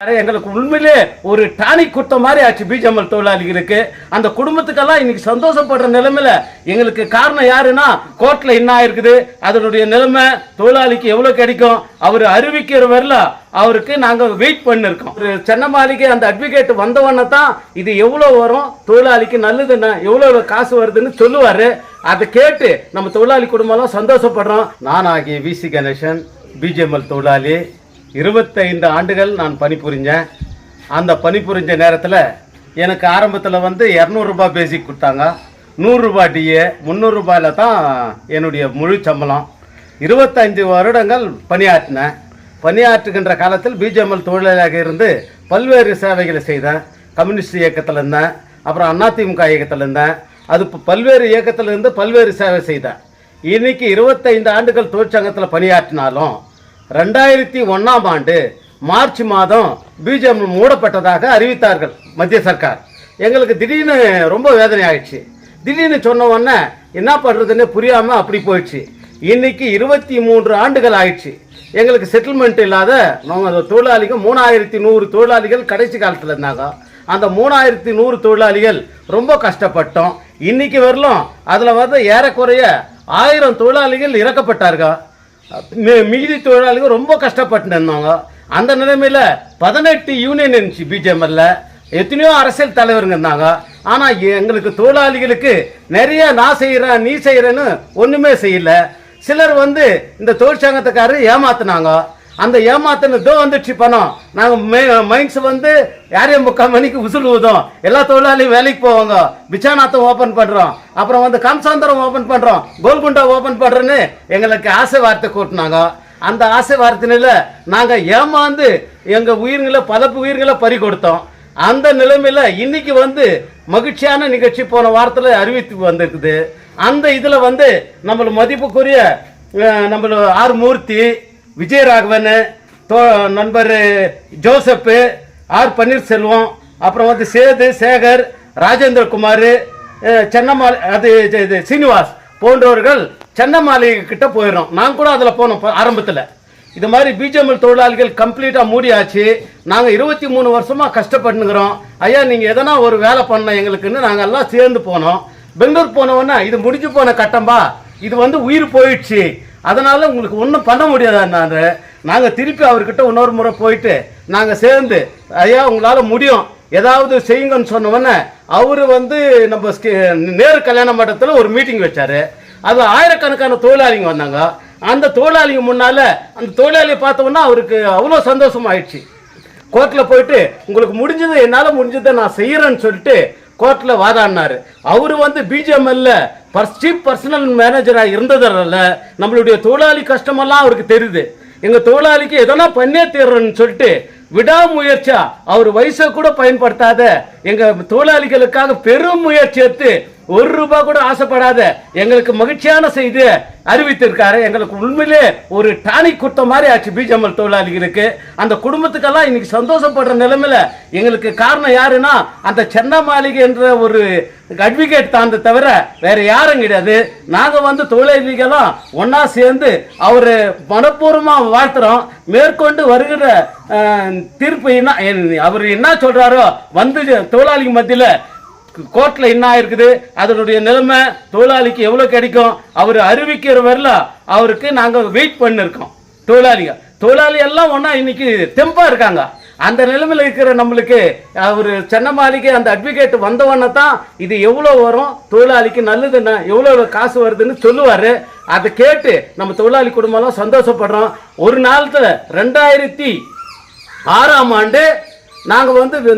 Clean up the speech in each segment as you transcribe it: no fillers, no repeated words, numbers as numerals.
எங்களுக்கு உண்மையிலே ஒரு டானிக் குத்த மாதிரி ஆச்சு பிஜிஎம்எல் தொழிலாளிகளுக்கு. அந்த குடும்பத்துக்கெல்லாம் இன்னைக்கு சந்தோஷப்படுற நிலைமையில எங்களுக்கு காரணம் யாருன்னா கோர்ட்ல என்ன ஆயிருக்குது, அதனுடைய நிலைமை தொழிலாளிக்கு எவ்வளவு கிடைக்கும் அவர் அறிவிக்கிற வரல அவருக்கு நாங்க வெயிட் பண்ணிருக்கோம். ஒரு சென்னை மாளிகை அந்த அட்வொகேட் வந்தவன தான் இது எவ்வளவு வரும் தொழிலாளிக்கு நல்லதுன்னா எவ்வளவு காசு வருதுன்னு சொல்லுவாரு. அதை கேட்டு நம்ம தொழிலாளி குடும்பம் எல்லாம் சந்தோஷப்படுறோம். நான் ஆகிய விசி கணேசன் பிஜிஎம்எல் தொழிலாளி 25 ஆண்டுகள் நான் பணிபுரிஞ்சேன். அந்த பணிபுரிஞ்ச நேரத்தில் எனக்கு ஆரம்பத்தில் 200 ரூபாய் பேசிக் கொடுத்தாங்க, 100 ரூபாய் டிஏ, 300 ரூபாயில் தான் என்னுடைய முழு சம்பளம். 25 வருடங்கள் பணியாற்றினேன். பணியாற்றுகின்ற காலத்தில் பிஜிஎம்எல் தொழிலாளியாக இருந்து பல்வேறு சேவைகளை செய்தேன். கம்யூனிஸ்ட் இயக்கத்தில் இருந்தேன், அப்புறம் அதிமுக இயக்கத்தில் இருந்தேன். அது பல்வேறு இயக்கத்தில் இருந்து பல்வேறு சேவை செய்தேன். இன்னைக்கு 25 ஆண்டுகள் தொழிற்சங்கத்தில் பணியாற்றினாலும் 2001ஆம் ஆண்டு மார்ச் மாதம் பிஜிஎம்எல் மூடப்பட்டதாக அறிவித்தார்கள் மத்திய சர்க்கார். எங்களுக்கு திடீர்னு ரொம்ப வேதனை ஆயிடுச்சு. திடீர்னு சொன்ன உடனே என்ன பண்ணுறதுன்னு புரியாமல் அப்படி போயிடுச்சு. இன்னைக்கு 23 ஆண்டுகள் ஆயிடுச்சு. எங்களுக்கு செட்டில்மெண்ட் இல்லாத நாங்கள் தொழிலாளிகள் 3100 தொழிலாளிகள் கடைசி காலத்தில் இருந்தாங்க. அந்த 3100 தொழிலாளிகள் ரொம்ப கஷ்டப்பட்டோம். இன்னைக்கு வரலும் அதில் ஏறக்குறைய 1000 தொழிலாளிகள் இறக்கப்பட்டார்கள். மீதி தொழிலாளிகள் ரொம்ப கஷ்டப்பட்டு இருந்தாங்க. அந்த நிலைமையில 18 யூனியன் இருந்துச்சு பிஜிஎம்எல்ல. எத்தனையோ அரசியல் தலைவருங்க இருந்தாங்க. ஆனா எங்களுக்கு தொழிலாளிகளுக்கு நிறைய நான் செய்யறேன் நீ செய்யறேன்னு ஒண்ணுமே செய்யல. சிலர் இந்த தொழிற்சங்கத்துக்காரர் ஏமாத்தினாங்க. அந்த ஏமாத்தினதோ வந்துச்சு பணம். நாங்கள் மைன்ஸ் யாரையும் 3/4 மணிக்கு உசுல் ஊதும், எல்லா தொழிலாளியும் வேலைக்கு போவாங்க, பிச்சாநாத்தம் ஓபன் பண்றோம், அப்புறம் கம்சாந்தரம் ஓபன் பண்றோம், கோல்குண்டா ஓபன் பண்றோன்னு எங்களுக்கு ஆசை வார்த்தை கூட்டினாங்க. அந்த ஆசை வார்த்தையில நாங்கள் ஏமாந்து எங்க உயிர்களை பல உயிர்களை பறி கொடுத்தோம். அந்த நிலைமையில இன்னைக்கு மகிழ்ச்சியான நிகழ்ச்சி போன வாரத்தில் அறிவித்து வந்திருக்குது. அந்த இதுல நம்மள மதிப்புக்குரிய நம்மள ஆர் மூர்த்தி, விஜயராகவன், நண்பர் ஜோசப், ஆர் பன்னீர்செல்வம், அப்புறம் சேது சேகர், ராஜேந்திர குமார், சென்னமாலை அது சீனிவாஸ் போன்றவர்கள் சென்னை மாளிகை கிட்ட போயிடும். நான் கூட அதில் போனோம் ஆரம்பத்தில். இது மாதிரி பிஜிஎம்எல் தொழிலாளிகள் கம்ப்ளீட்டாக மூடியாச்சு. நாங்கள் 23 வருஷமாக கஷ்டப்பட்டுங்கிறோம். ஐயா நீங்கள் எதனா ஒரு வேலை பண்ண எங்களுக்குன்னு நாங்கள் எல்லாம் சேர்ந்து போனோம். பெங்களூர் போனவொன்னே இது முடிஞ்சு போன கட்டம்பா, இது உயிர் போயிடுச்சு, அதனால உங்களுக்கு ஒன்றும் பண்ண முடியாதான்னாரு. நாங்கள் திருப்பி அவர்கிட்ட இன்னொரு முறை போயிட்டு நாங்கள் சேர்ந்து ஐயா உங்களால் முடியும் ஏதாவது செய்யுங்கன்னு சொன்னவொன்னே அவரு நம்ம நேரு கல்யாண மண்டபத்தில் ஒரு மீட்டிங் வச்சாரு. அது ஆயிரக்கணக்கான தொழிலாளிங்க வந்தாங்க. அந்த தொழிலாளிங்க முன்னால அந்த தொழிலாளியை பார்த்தோம்னா அவருக்கு அவ்வளோ சந்தோஷம் ஆயிடுச்சு. கோர்ட்டில் போயிட்டு உங்களுக்கு முடிஞ்சது என்னால் முடிஞ்சதை நான் செய்யறேன்னு சொல்லிட்டு கோர்ட்டில் வாதாடினாரு. அவரு பிஜிஎம்எல்ல சீஃப் பர்சனல் மேனேஜராக இருந்ததால நம்மளுடைய தொழிலாளி கஷ்டமெல்லாம் அவருக்கு தெரியுது. எங்க தொழிலாளிக்கு எதனா பண்ணே தீர்றன்னு சொல்லிட்டு விடாமுயற்சியா அவர் வயசை கூட பயன்படுத்தாத எங்க தொழிலாளிகளுக்காக பெரும் முயற்சி எடுத்து 1 ரூபாய் கூட ஆசைப்படாத எங்களுக்கு மகிழ்ச்சியான செய்தி அறிவித்திருக்காரு. எங்களுக்கு உண்மையிலே ஒரு டானிக் குத்த மாதிரி ஆச்சு பிஜிஎம்எல் தொழிலாளிகளுக்கு. அந்த குடும்பத்துக்கெல்லாம் இன்னைக்கு சந்தோஷப்படுற நிலைமையில எங்களுக்கு காரணம் யாருன்னா அந்த சென்னை மாளிகை என்ற ஒரு அட்வொகேட் தான் தவிர வேற யாரும் கிடையாது. நாங்க தொழிலாளிகளும் ஒன்னா சேர்ந்து அவரு மனப்பூர்வமா வாழ்த்துறோம். மேற்கொண்டு வருகிற தீர்ப்பு அவர் என்ன சொல்றாரோ தொழிலாளி மத்தியில கோர்ட்ல என்ன இருக்குது, அதனுடைய நிலைமை தொழிலாளிக்கு எவ்வளவு கிடைக்கும் அவர் அறிவிக்கிற வரல அவருக்கு நாங்க வெயிட் பண்ணிருக்கோம். தொழிலாளி எல்லாம் ஒன்னா இன்னைக்கு தெம்பா இருக்காங்க. அந்த நிலைமையில இருக்கிற நம்மளுக்கு அவர் சென்னை மாளிகை அந்த அட்வொகேட் வந்தவன தான் இது எவ்வளவு வரும் தொழிலாளிக்கு நல்லதுன்னா எவ்வளவு காசு வருதுன்னு சொல்லுவாரு. அதை கேட்டு நம்ம தொழிலாளி குடும்பம் எல்லாம் சந்தோஷப்படுறோம். ஒரு நாளத்துல 2006ஆம் ஆண்டு நாங்க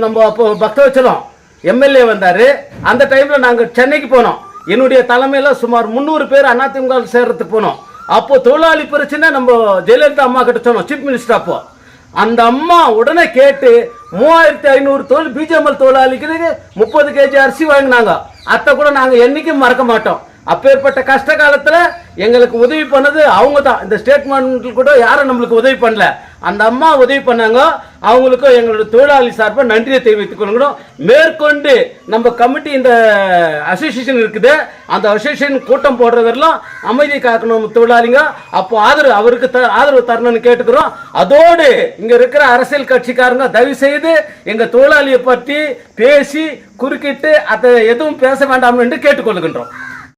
நம்ம அப்போ பக்தவச்சலம் எம்எல்ஏ வந்தாரு. அந்த டைம்ல நாங்க சென்னைக்கு போனோம். என்னுடைய தலைமையில சுமார் 300 பேர் அதிமுக சேர்றதுக்கு போனோம். அப்போ தொழிலாளி பிரச்சனை நம்ம ஜெயலலிதா அம்மா கிட்ட சொன்னோம், சீஃப் மினிஸ்டர். அப்போ அந்த அம்மா உடனே கேட்டு 3500 பிஜிஎம்எல் தொழிலாளிகளுக்கு 30 kg அரிசி வாங்கினாங்க. அத்தை கூட நாங்க என்னைக்கும் மறக்க மாட்டோம். அப்பேற்பட்ட கஷ்ட காலத்துல எங்களுக்கு உதவி பண்ணது அவங்க தான். இந்த ஸ்டேட்மெண்ட் கூட யாரும் நம்மளுக்கு உதவி பண்ணல, அந்த அம்மா உதவி பண்ணாங்க. அவங்களுக்கும் எங்களோட தொழிலாளி சார்பாக நன்றியை தெரிவித்துக் கொள்கிறோம். மேற்கொண்டு நம்ம கமிட்டி இந்த அசோசியேஷன் இருக்குது, அந்த அசோசியேஷன் கூட்டம் போடுறதெல்லாம் அமைதி காக்கணும் தொழிலாளிங்க. அப்போ அவருக்கு ஆதரவு தரணும்னு கேட்டுக்கிறோம். அதோடு இங்க இருக்கிற அரசியல் கட்சிக்காரங்க தயவு செய்து எங்க தொழிலாளியை பற்றி பேசி குறுக்கிட்டு அதை எதுவும் பேச வேண்டாம் என்று கேட்டுக்கொள்கின்றோம்.